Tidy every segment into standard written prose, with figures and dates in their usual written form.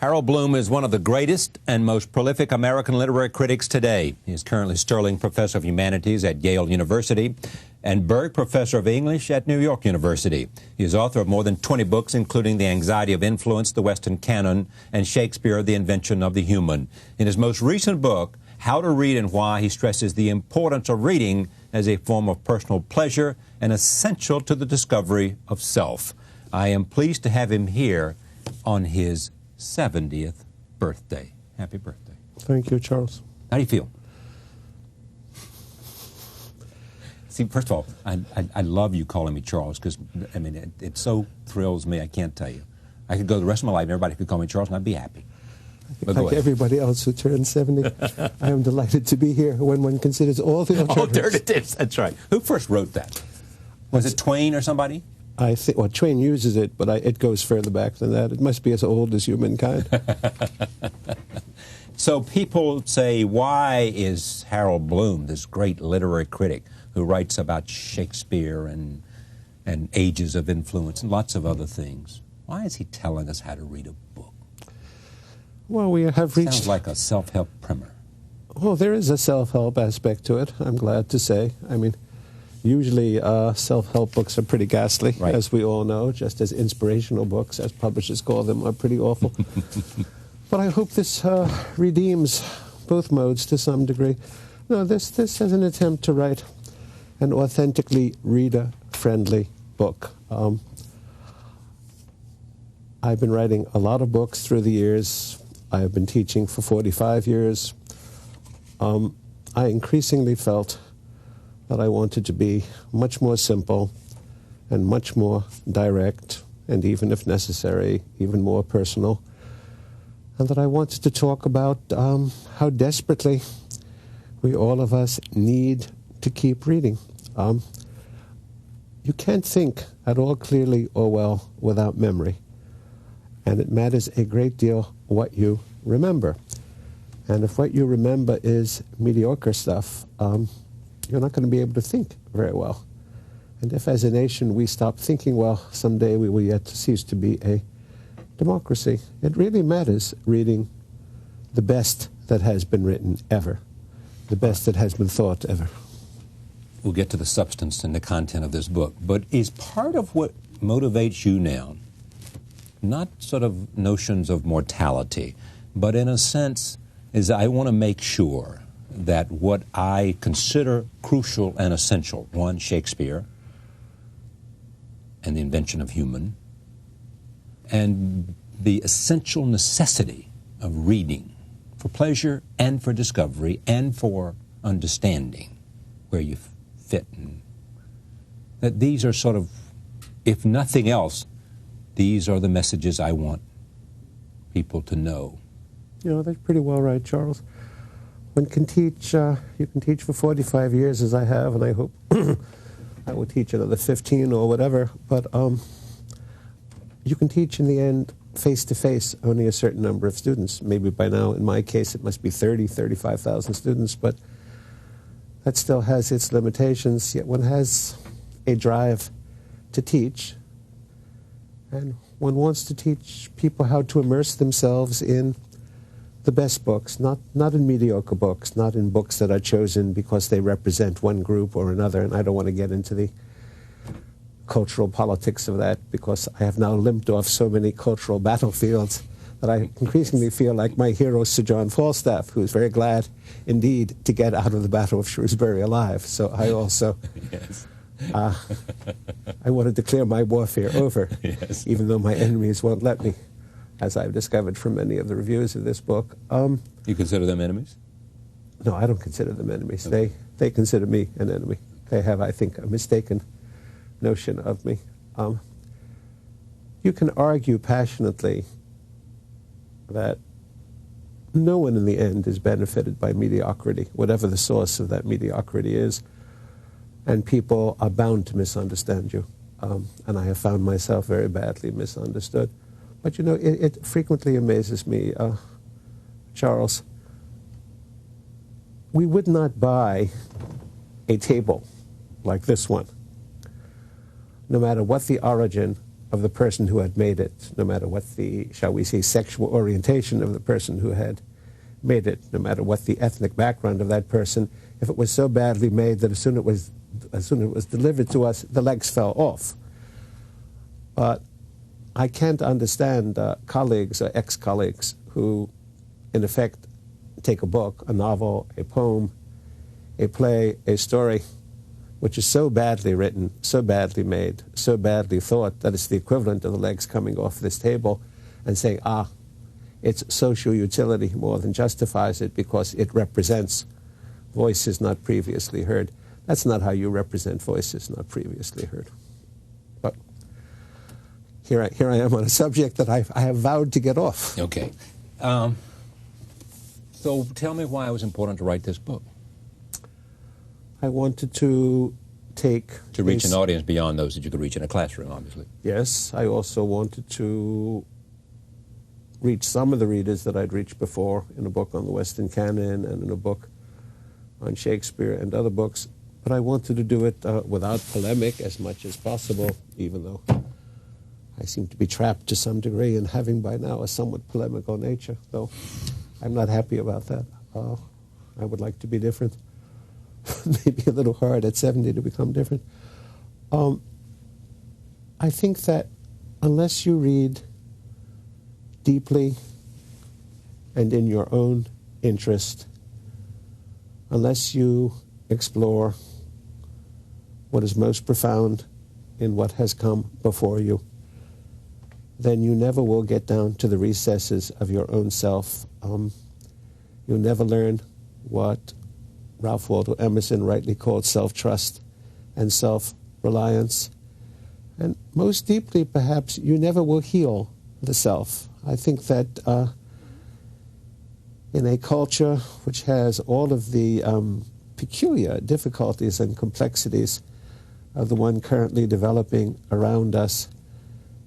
Harold Bloom is one of the greatest and most prolific American literary critics today. He is currently Sterling Professor of Humanities at Yale University and Berg Professor of English at New York University. He is author of more than 20 books, including The Anxiety of Influence, The Western Canon, and Shakespeare, The Invention of the Human. In his most recent book, How to Read and Why, he stresses the importance of reading as a form of personal pleasure and essential to the discovery of self. I am pleased to have him here on his 70th birthday. Happy birthday. Thank you, Charles. How do you feel? See, first of all, I love you calling me Charles because, I mean, it so thrills me, I can't tell you. I could go the rest of my life and everybody could call me Charles and I'd be happy. Like everybody else who turned 70, I am delighted to be here when one considers all the alternatives. That's right. Who first wrote that? Was it Twain or somebody? I think, well, Twain uses it, but it goes further back than that. It must be as old as humankind. So people say, why is Harold Bloom, this great literary critic who writes about Shakespeare and ages of influence and lots of other things, why is he telling us how to read a book? Well, we have reached... Sounds like a self-help primer. Well, there is a self-help aspect to it, I'm glad to say. I mean, usually self-help books are pretty ghastly, right, as we all know, just as inspirational books, as publishers call them, are pretty awful. But I hope this redeems both modes to some degree. No, this is an attempt to write an authentically reader-friendly book. I've been writing a lot of books through the years. I have been teaching for 45 years. I increasingly felt that I wanted to be much more simple and much more direct, and even if necessary, even more personal. And that I wanted to talk about how desperately we, all of us, need to keep reading. You can't think at all clearly or well without memory. And it matters a great deal what you remember. And if what you remember is mediocre stuff, you're not going to be able to think very well. And if as a nation we stop thinking well, someday we will yet to cease to be a democracy. It really matters reading the best that has been written ever, the best that has been thought ever. We'll get to the substance and the content of this book, but is part of what motivates you now not sort of notions of mortality, but in a sense is I want to make sure that what I consider crucial and essential, one, Shakespeare and the invention of human, and the essential necessity of reading for pleasure and for discovery and for understanding where you fit. And that these are sort of, if nothing else, these are the messages I want people to know. You know, that's pretty well right, Charles. One can teach, you can teach for 45 years as I have, and I hope I will teach another 15 or whatever, but you can teach in the end face-to-face only a certain number of students. Maybe by now, in my case, it must be 30, 35,000 students, but that still has its limitations, yet one has a drive to teach, and one wants to teach people how to immerse themselves in the best books, not in mediocre books, not in books that are chosen because they represent one group or another, and I don't want to get into the cultural politics of that because I have now limped off so many cultural battlefields that I increasingly feel like my hero Sir John Falstaff, who is very glad indeed to get out of the Battle of Shrewsbury alive. So I also... Yes. I want to declare my warfare over, yes, even though my enemies won't let me, as I've discovered from many of the reviews of this book. You consider them enemies? No, I don't consider them enemies. Okay. They consider me an enemy. They have, I think, a mistaken notion of me. You can argue passionately that no one in the end is benefited by mediocrity, whatever the source of that mediocrity is. And people are bound to misunderstand you. And I have found myself very badly misunderstood. But, you know, it frequently amazes me, Charles. We would not buy a table like this one, no matter what the origin of the person who had made it, no matter what the, shall we say, sexual orientation of the person who had made it, no matter what the ethnic background of that person, if it was so badly made that as soon as it was delivered to us, the legs fell off. But I can't understand colleagues or ex-colleagues who, in effect, take a book, a novel, a poem, a play, a story, which is so badly written, so badly made, so badly thought that it's the equivalent of the legs coming off this table, and say, its social utility more than justifies it because it represents voices not previously heard. That's not how you represent voices not previously heard. But here I am on a subject that I have vowed to get off. Okay. So tell me why it was important to write this book. I wanted to take... To reach an audience beyond those that you could reach in a classroom, obviously. Yes, I also wanted to reach some of the readers that I'd reached before in a book on the Western canon and in a book on Shakespeare and other books. But I wanted to do it without polemic as much as possible, even though I seem to be trapped to some degree in having by now a somewhat polemical nature, though I'm not happy about that. I would like to be different. Maybe a little hard at 70 to become different. I think that unless you read deeply and in your own interest, unless you explore what is most profound in what has come before you, then you never will get down to the recesses of your own self. You'll never learn what Ralph Waldo Emerson rightly called self-trust and self-reliance. And most deeply, perhaps, you never will heal the self. I think that in a culture which has all of the peculiar difficulties and complexities of the one currently developing around us,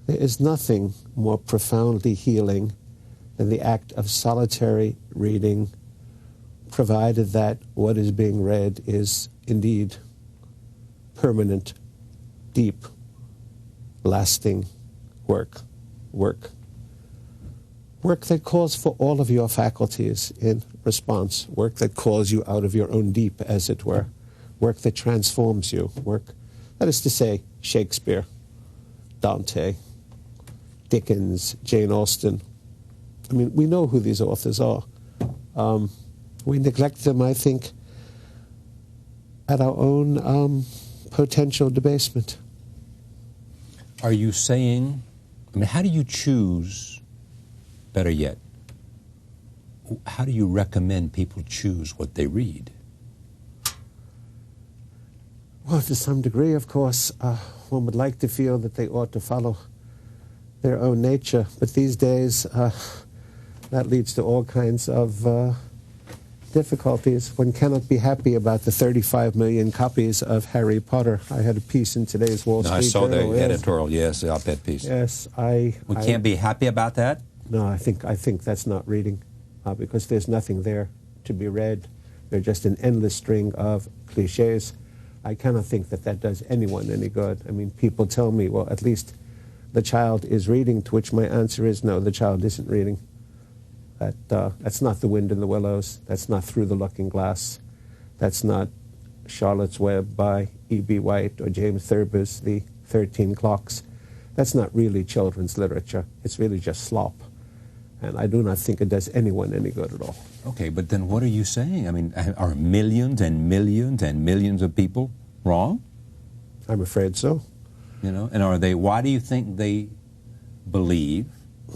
there is nothing more profoundly healing than the act of solitary reading, provided that what is being read is indeed permanent, deep, lasting work that calls for all of your faculties in response, work that calls you out of your own deep, as it were, work that transforms you, work, that is to say, Shakespeare, Dante, Dickens, Jane Austen. I mean, we know who these authors are. We neglect them, I think, at our own potential debasement. Are you saying, I mean, how do you choose, better yet, how do you recommend people choose what they read? Well, to some degree, of course, one would like to feel that they ought to follow their own nature, but these days that leads to all kinds of difficulties. One cannot be happy about the 35 million copies of Harry Potter. I had a piece in today's Wall Street Journal. I saw the editorial, yes, the op-ed piece. Yes, We can't be happy about that? No, I think that's not reading, because there's nothing there to be read. They're just an endless string of cliches. I cannot think that that does anyone any good. I mean, people tell me, well, at least the child is reading, to which my answer is no, the child isn't reading. That's not The Wind in the Willows. That's not Through the Looking Glass. That's not Charlotte's Web by E.B. White or James Thurber's The 13 Clocks. That's not really children's literature. It's really just slop. And I do not think it does anyone any good at all. Okay, but then what are you saying? I mean, are millions and millions and millions of people wrong? I'm afraid so. You know, and are they, why do you think they believe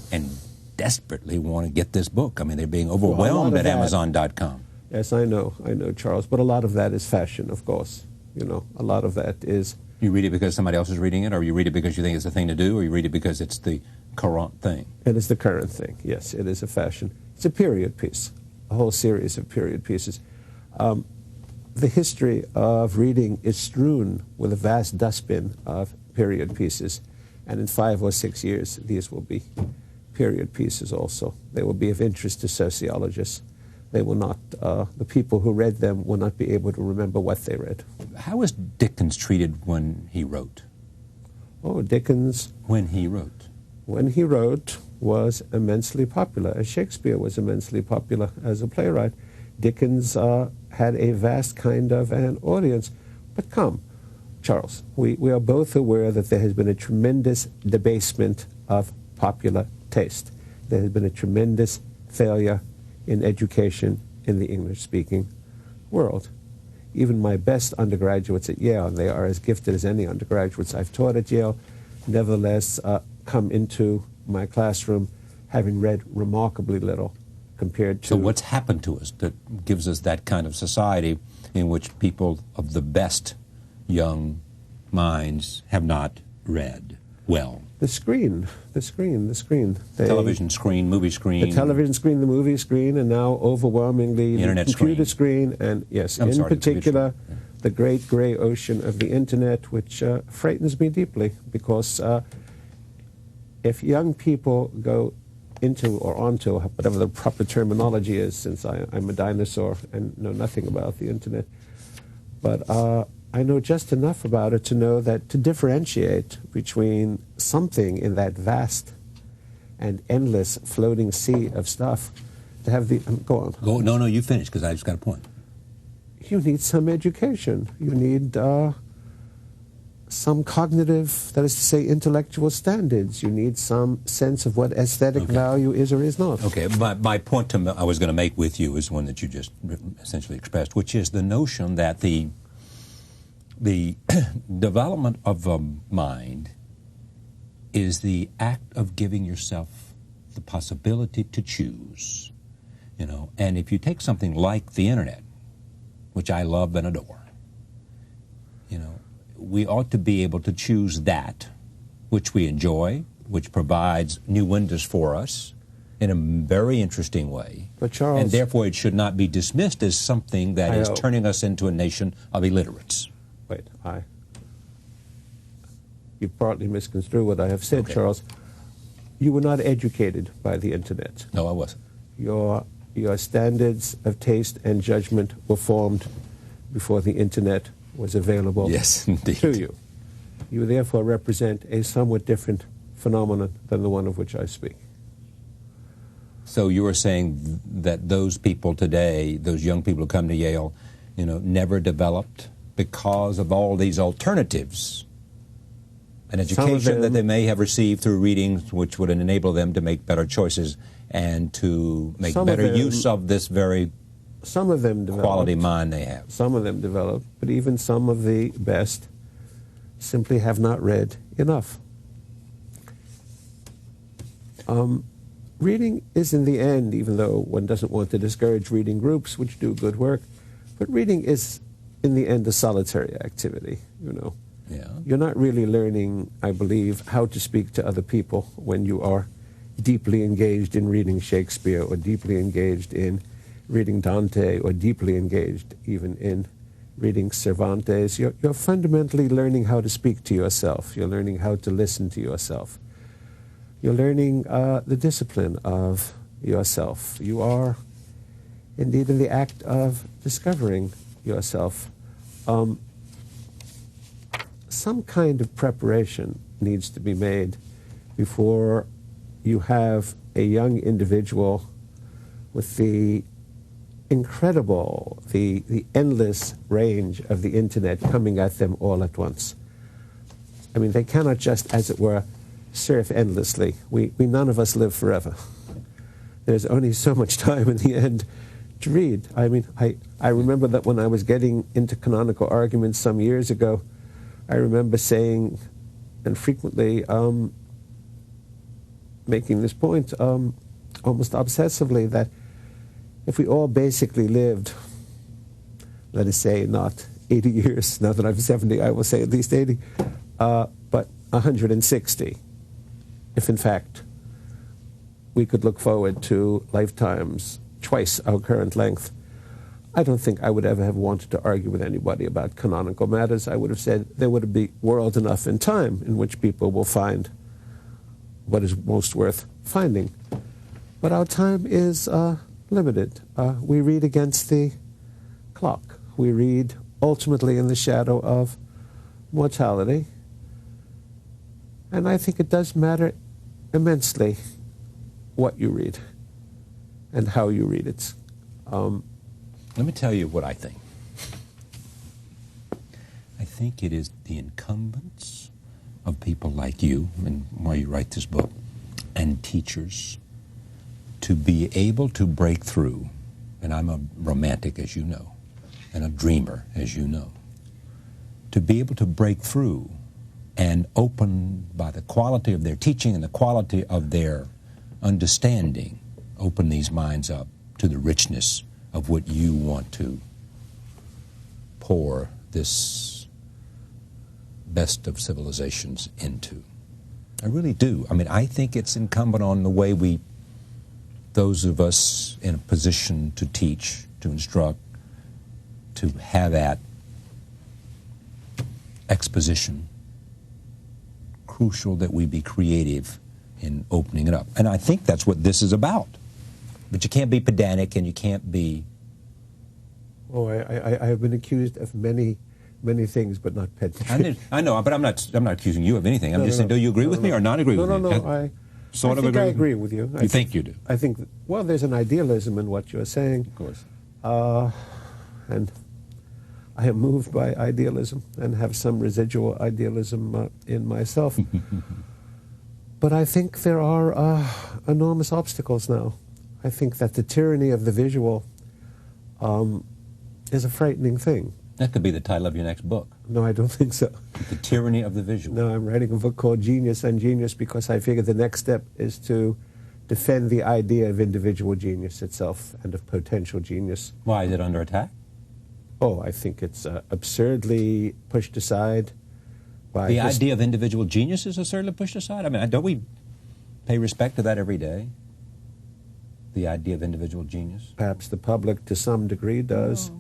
and desperately want to get this book? I mean, they're being overwhelmed at Amazon.com. Yes, I know, Charles, but a lot of that is fashion, of course. You know, a lot of that is... You read it because somebody else is reading it, or you read it because you think it's the thing to do, or you read it because it's the current thing? It is the current thing, yes, it is a fashion. It's a period piece, a whole series of period pieces. The history of reading is strewn with a vast dustbin of period pieces, and in 5 or 6 years, these will be period pieces also. They will be of interest to sociologists. They will not, the people who read them will not be able to remember what they read. How was Dickens treated when he wrote? Oh, Dickens, when he wrote. when he wrote, was immensely popular, as Shakespeare was immensely popular as a playwright. Dickens had a vast kind of an audience. But come, Charles, we are both aware that there has been a tremendous debasement of popular taste. There has been a tremendous failure in education in the English-speaking world. Even my best undergraduates at Yale, and they are as gifted as any undergraduates I've taught at Yale, nevertheless come into my classroom having read remarkably little compared to... So what's happened to us that gives us that kind of society in which people of the best young minds have not read well? The screen. Television screen, movie screen. The television screen, the movie screen, and now overwhelmingly Internet the computer screen, and yes, in particular, the great gray ocean of the Internet, which frightens me deeply, because if young people go into or onto, whatever the proper terminology is, since I'm a dinosaur and know nothing about the Internet, but I know just enough about it to know that to differentiate between something in that vast and endless floating sea of stuff, to have the... go on. No, you finish, because I just got a point. You need some education. You need some cognitive, that is to say, intellectual standards. You need some sense of what aesthetic value is or is not. Okay, my point I was going to make with you is one that you just essentially expressed, which is the notion that the development of a mind is the act of giving yourself the possibility to choose, you know. And if you take something like the Internet, which I love and adore, you know, we ought to be able to choose that which we enjoy, which provides new windows for us in a very interesting way. But Charles, and therefore it should not be dismissed as something that is turning us into a nation of illiterates. Wait, you partly misconstrue what I have said, okay. Charles. You were not educated by the Internet. No, I wasn't. Your standards of taste and judgment were formed before the Internet was available yes, indeed. To you. You therefore represent a somewhat different phenomenon than the one of which I speak. So you are saying that those people today, those young people who come to Yale, you know, never developed because of all these alternatives, an education that they may have received through readings which would enable them to make better choices and to make better use of this very quality mind they have. Some of them developed, but even some of the best simply have not read enough. Reading is in the end, even though one doesn't want to discourage reading groups which do good work, but reading is in the end a solitary activity, you know. Yeah. You're not really learning, I believe, how to speak to other people when you are deeply engaged in reading Shakespeare or deeply engaged in reading Dante or deeply engaged even in reading Cervantes. You're fundamentally learning how to speak to yourself. You're learning how to listen to yourself. You're learning the discipline of yourself. You are indeed in the act of discovering yourself. Some kind of preparation needs to be made before you have a young individual with the incredible, the endless range of the Internet coming at them all at once. I mean, they cannot just, as it were, surf endlessly. We none of us live forever. There's only so much time in the end to read. I mean, I remember that when I was getting into canonical arguments some years ago, I remember saying, and frequently making this point almost obsessively, that if we all basically lived, let us say, not 80 years, now that I'm 70, I will say at least 80, but 160, if in fact we could look forward to lifetimes twice our current length, I don't think I would ever have wanted to argue with anybody about canonical matters. I would have said there would be world enough in time in which people will find what is most worth finding. But our time is limited. We read against the clock. We read ultimately in the shadow of mortality. And I think it does matter immensely what you read and how you read it. Let me tell you what I think. I think it is the incumbents of people like you, and why you write this book, and teachers, to be able to break through, and I'm a romantic, as you know, and a dreamer, as you know, to be able to break through and open, by the quality of their teaching and the quality of their understanding, open these minds up to the richness of what you want to pour this best of civilizations into. I really do. I mean, I think it's incumbent on the way those of us in a position to teach, to instruct, to have that exposition, crucial that we be creative in opening it up. And I think that's what this is about. But you can't be pedantic and you can't be... Oh, I have been accused of many things, but not pedantic. I know, but I'm not accusing you of anything. I'm just saying, do you agree with me or not agree with me? No, Sort of I think I agree agree with you. You think you do? I think, well, there's an idealism in what you're saying. Of course. And I am moved by idealism and have some residual idealism in myself. But I think there are enormous obstacles now. I think that the tyranny of the visual is a frightening thing. That could be the title of your next book. No, I don't think so. The Tyranny of the Visual. No, I'm writing a book called Genius and Genius because I figure the next step is to defend the idea of individual genius itself and of potential genius. Why is it under attack? Oh, I think it's absurdly pushed aside. The idea of individual genius is absurdly pushed aside? I mean, don't we pay respect to that every day? The idea of individual genius? Perhaps the public to some degree does. Oh.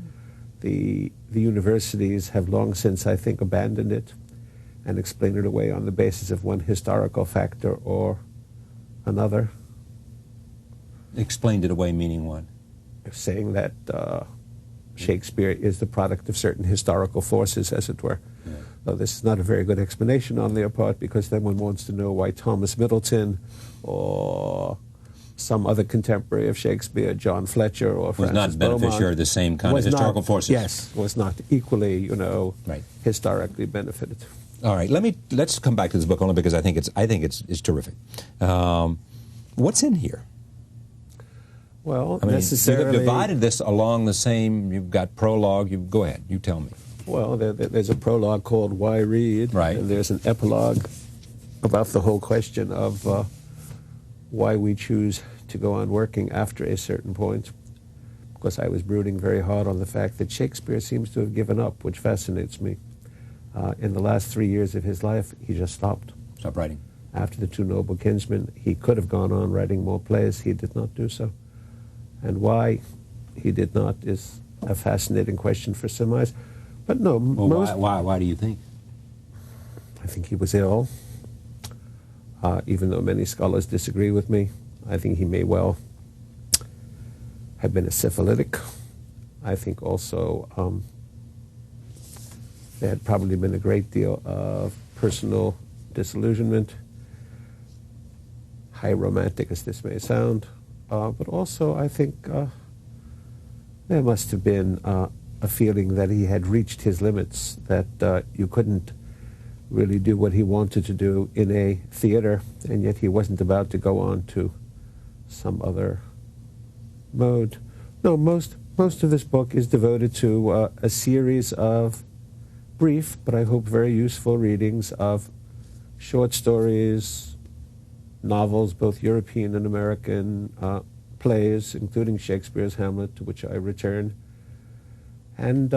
The universities have long since, I think, abandoned it and explained it away on the basis of one historical factor or another. Explained it away meaning what? Saying that Shakespeare is the product of certain historical forces, as it were. Yeah. Though this is not a very good explanation on their part, because then one wants to know why Thomas Middleton or some other contemporary of Shakespeare, John Fletcher or Francis Beaumont, was not beneficiary of the same kind of historical forces. Yes, was not equally, right. historically benefited. All right, let's come back to this book only because I think it's terrific. What's in here? Well, I mean, necessarily, you have divided this along the same. You've got prologue. Go ahead. You tell me. Well, there's a prologue called "Why Read," right, and there's an epilogue about the whole question of why we choose to go on working after a certain point. Because I was brooding very hard on the fact that Shakespeare seems to have given up, which fascinates me. In the last 3 years of his life, he just stopped. Stopped writing. After The Two Noble Kinsmen, he could have gone on writing more plays. He did not do so. And why he did not is a fascinating question for surmise. But no, well, why do you think? I think he was ill. Even though many scholars disagree with me, I think he may well have been a syphilitic. I think also there had probably been a great deal of personal disillusionment, high romantic as this may sound, but also I think there must have been a feeling that he had reached his limits, that you couldn't really do what he wanted to do in a theater, and yet he wasn't about to go on to some other mode. No, most of this book is devoted to a series of brief, but I hope very useful readings of short stories, novels, both European and American, plays, including Shakespeare's Hamlet, to which I return, and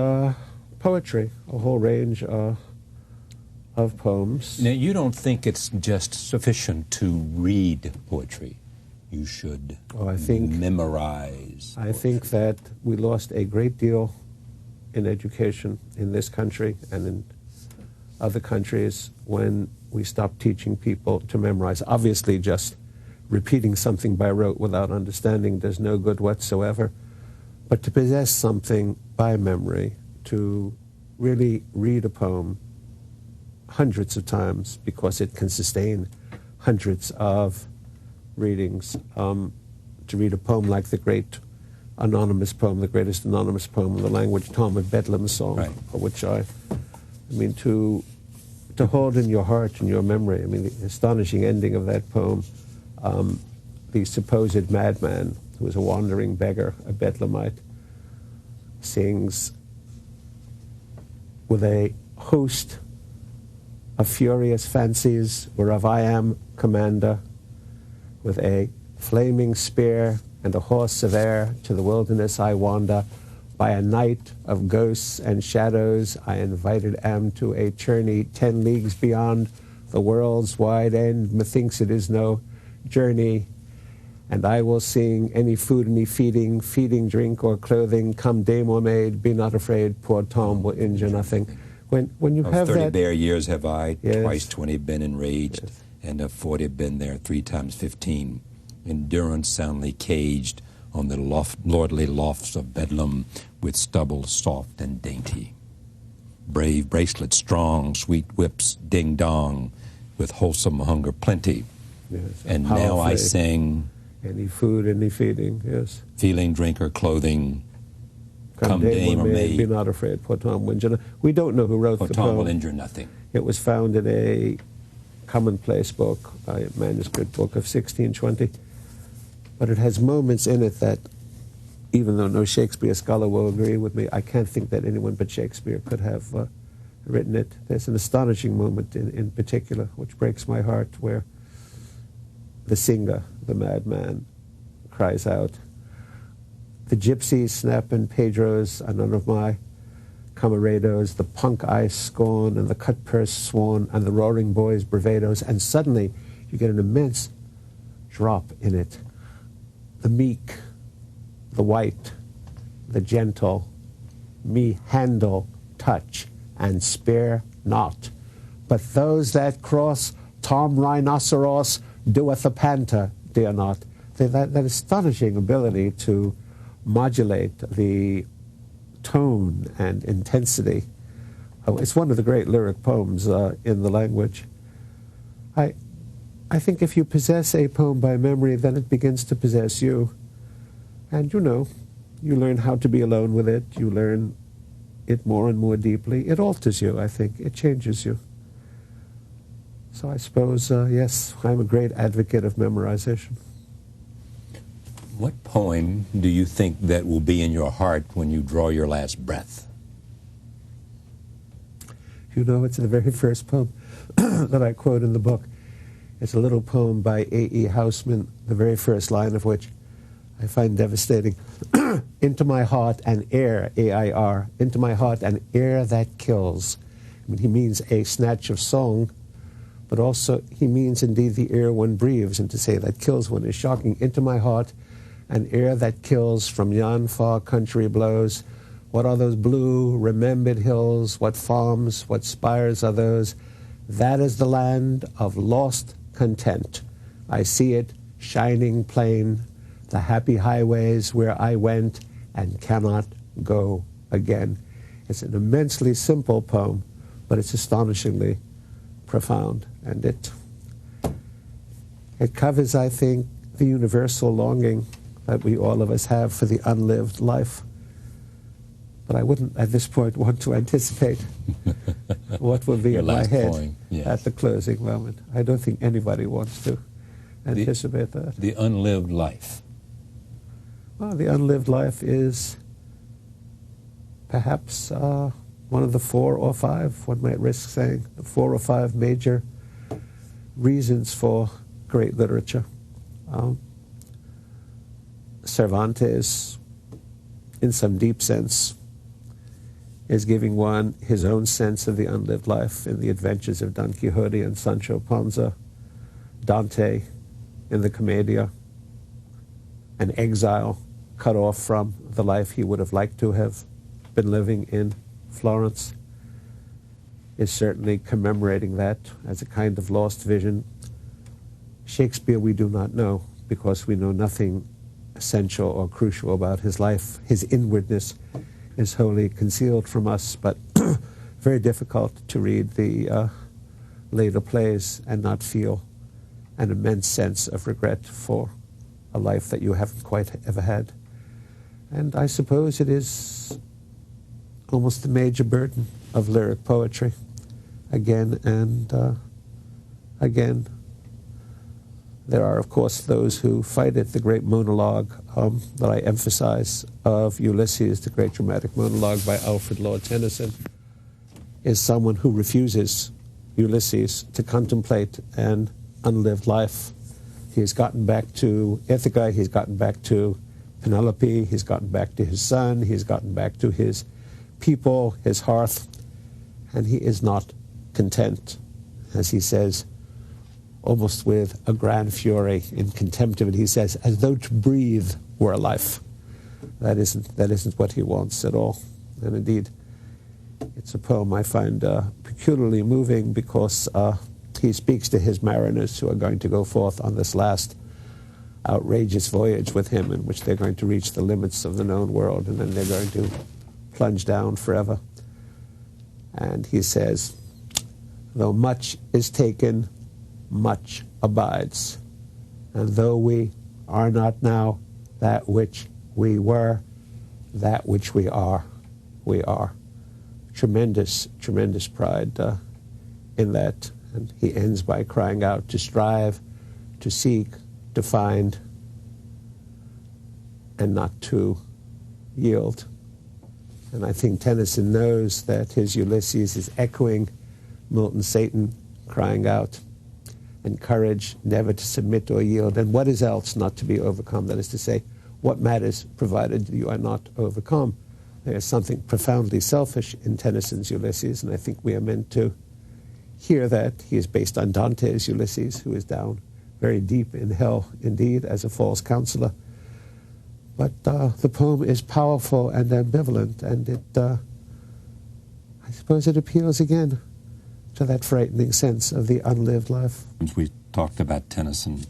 poetry, a whole range of poems. Now, you don't think it's just sufficient to read poetry. You should memorize poetry. I think that we lost a great deal in education in this country and in other countries when we stopped teaching people to memorize. Obviously, just repeating something by rote without understanding does no good whatsoever. But to possess something by memory, to really read a poem hundreds of times because it can sustain hundreds of readings. To read a poem like the great anonymous poem, the greatest anonymous poem in the language, Tom of Bedlam Song, right, for which I mean, to hold in your heart and your memory, I mean, the astonishing ending of that poem, the supposed madman, who was a wandering beggar, a Bedlamite, sings with a host of furious fancies, whereof I am commander, with a flaming spear and a horse of air, to the wilderness I wander. By a night of ghosts and shadows, I invited am to a journey 10 leagues beyond the world's wide end. Methinks it is no journey, and I will sing any food, any feeding, drink, or clothing. Come, dame or maid, be not afraid. Poor Tom will injure nothing. When you have 30 that, bare years have I, yes, twice 20 been enraged, yes, and of 40 been there 3 times 15. Endurance soundly caged on the lordly lofts of Bedlam, with stubble soft and dainty. Brave bracelet strong, sweet whips ding-dong, with wholesome hunger plenty. yes, And now I sing, any food, any feeding, yes. feeling, drink, or clothing, Come dame or maid, be not afraid. Poor Tom will injure. We don't know who wrote the Tom poem. will injure nothing. It was found in a commonplace book, a manuscript book of 1620. But it has moments in it that, even though no Shakespeare scholar will agree with me, I can't think that anyone but Shakespeare could have written it. There's an astonishing moment in particular, which breaks my heart, where the singer, the madman, cries out, "The gypsies snap and Pedros are none of my camarados, the punk I scorn, and the cut purse sworn, and the roaring boys bravados," and suddenly you get an immense drop in it. The meek, the white, the gentle, me handle, touch, and spare not. But those that cross, Tom Rhinoceros doeth a panther, dare not. That astonishing ability to modulate the tone and intensity. Oh, it's one of the great lyric poems in the language. I think if you possess a poem by memory, then it begins to possess you. And you learn how to be alone with it. You learn it more and more deeply. It alters you, I think. It changes you. So I suppose, yes, I'm a great advocate of memorization. What poem do you think that will be in your heart when you draw your last breath? It's the very first poem that I quote in the book. It's a little poem by A.E. Housman, the very first line of which I find devastating. Into my heart an air, A-I-R, into my heart an air that kills. I mean, he means a snatch of song, but also he means indeed the air one breathes, and to say that kills one is shocking. Into my heart an air that kills from yon far country blows. What are those blue remembered hills? What farms, what spires are those? That is the land of lost content. I see it shining plain, the happy highways where I went and cannot go again. It's an immensely simple poem, but it's astonishingly profound. And it covers, I think, the universal longing that we all of us have for the unlived life. But I wouldn't, at this point, want to anticipate what will be in my head at the closing moment. I don't think anybody wants to anticipate that. The unlived life. Well, the unlived life is perhaps one of the 4 or 5, one might risk saying, the 4 or 5 major reasons for great literature. Cervantes, in some deep sense, is giving one his own sense of the unlived life in the adventures of Don Quixote and Sancho Panza. Dante in the Commedia, an exile cut off from the life he would have liked to have been living in Florence, is certainly commemorating that as a kind of lost vision. Shakespeare we do not know, because we know nothing essential or crucial about his life. His inwardness is wholly concealed from us, but very difficult to read the later plays and not feel an immense sense of regret for a life that you haven't quite ever had. And I suppose it is almost the major burden of lyric poetry, again and again. There are, of course, those who fight it. The great monologue that I emphasize of Ulysses, the great dramatic monologue by Alfred Lord Tennyson, is someone who refuses Ulysses to contemplate an unlived life. He's gotten back to Ithaca, he's gotten back to Penelope, he's gotten back to his son, he's gotten back to his people, his hearth, and he is not content, as he says, almost with a grand fury in contempt of it. He says, as though to breathe were a life. That isn't what he wants at all. And indeed, it's a poem I find peculiarly moving because he speaks to his mariners who are going to go forth on this last outrageous voyage with him, in which they're going to reach the limits of the known world, and then they're going to plunge down forever. And he says, though much is taken, much abides. And though we are not now that which we were, that which we are, we are. Tremendous, tremendous pride in that. And he ends by crying out, to strive, to seek, to find, and not to yield. And I think Tennyson knows that his Ulysses is echoing Milton's Satan, crying out, and courage never to submit or yield. And what is else not to be overcome? That is to say, what matters provided you are not overcome? There is something profoundly selfish in Tennyson's Ulysses, and I think we are meant to hear that. He is based on Dante's Ulysses, who is down very deep in hell indeed as a false counselor. But the poem is powerful and ambivalent, and it, I suppose it appeals again to that frightening sense of the unlived life. We talked about Tennyson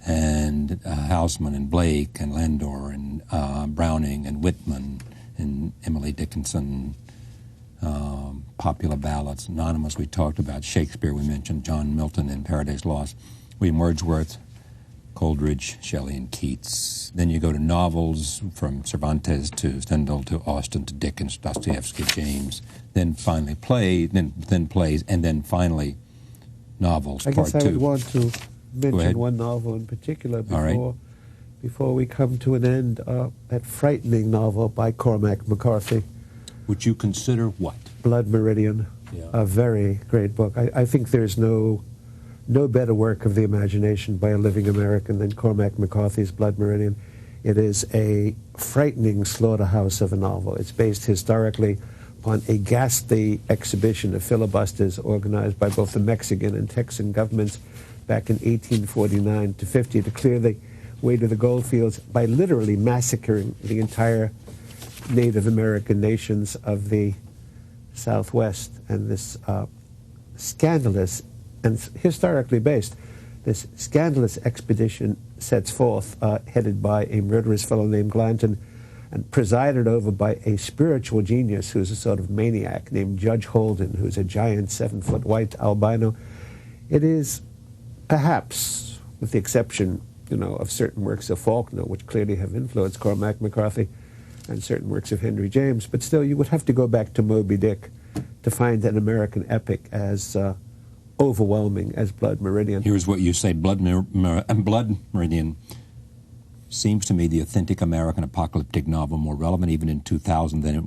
and Housman and Blake and Landor and Browning and Whitman and Emily Dickinson, popular ballads. Anonymous, we talked about Shakespeare, we mentioned John Milton in Paradise Lost, William Wordsworth, Coleridge, Shelley, and Keats. Then you go to novels from Cervantes to Stendhal to Austen to Dickens, Dostoevsky, James. Then finally plays, and then finally novels. I guess part I two. would want to mention one novel in particular before we come to an end. That frightening novel by Cormac McCarthy. Would you consider what? Blood Meridian. Yeah. A very great book. I think there's no better work of the imagination by a living American than Cormac McCarthy's Blood Meridian. It is a frightening slaughterhouse of a novel. It's based historically upon a ghastly exhibition of filibusters organized by both the Mexican and Texan governments back in 1849 to 50 to clear the way to the gold fields by literally massacring the entire Native American nations of the Southwest. And this scandalous and historically based, this scandalous expedition sets forth, headed by a murderous fellow named Glanton, and presided over by a spiritual genius who's a sort of maniac named Judge Holden, who's a giant 7-foot white albino. It is perhaps, with the exception, of certain works of Faulkner, which clearly have influenced Cormac McCarthy, and certain works of Henry James, but still you would have to go back to Moby Dick to find an American epic as overwhelming as Blood Meridian. Here's what you say, Blood Meridian seems to me the authentic American apocalyptic novel, more relevant even in 2000 than it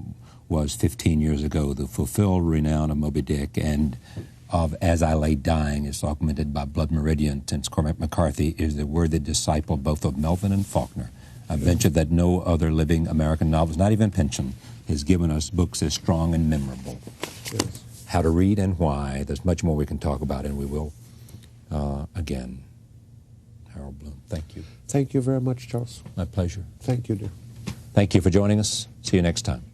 was 15 years ago. The fulfilled renown of Moby Dick and of As I Lay Dying is augmented by Blood Meridian, since Cormac McCarthy is the worthy disciple both of Melville and Faulkner. I venture that no other living American novelist, not even Pynchon, has given us books as strong and memorable. Yes. How to read and why. There's much more we can talk about, and we will again. Harold Bloom, thank you. Thank you very much, Charles. My pleasure. Thank you, dear. Thank you for joining us. See you next time.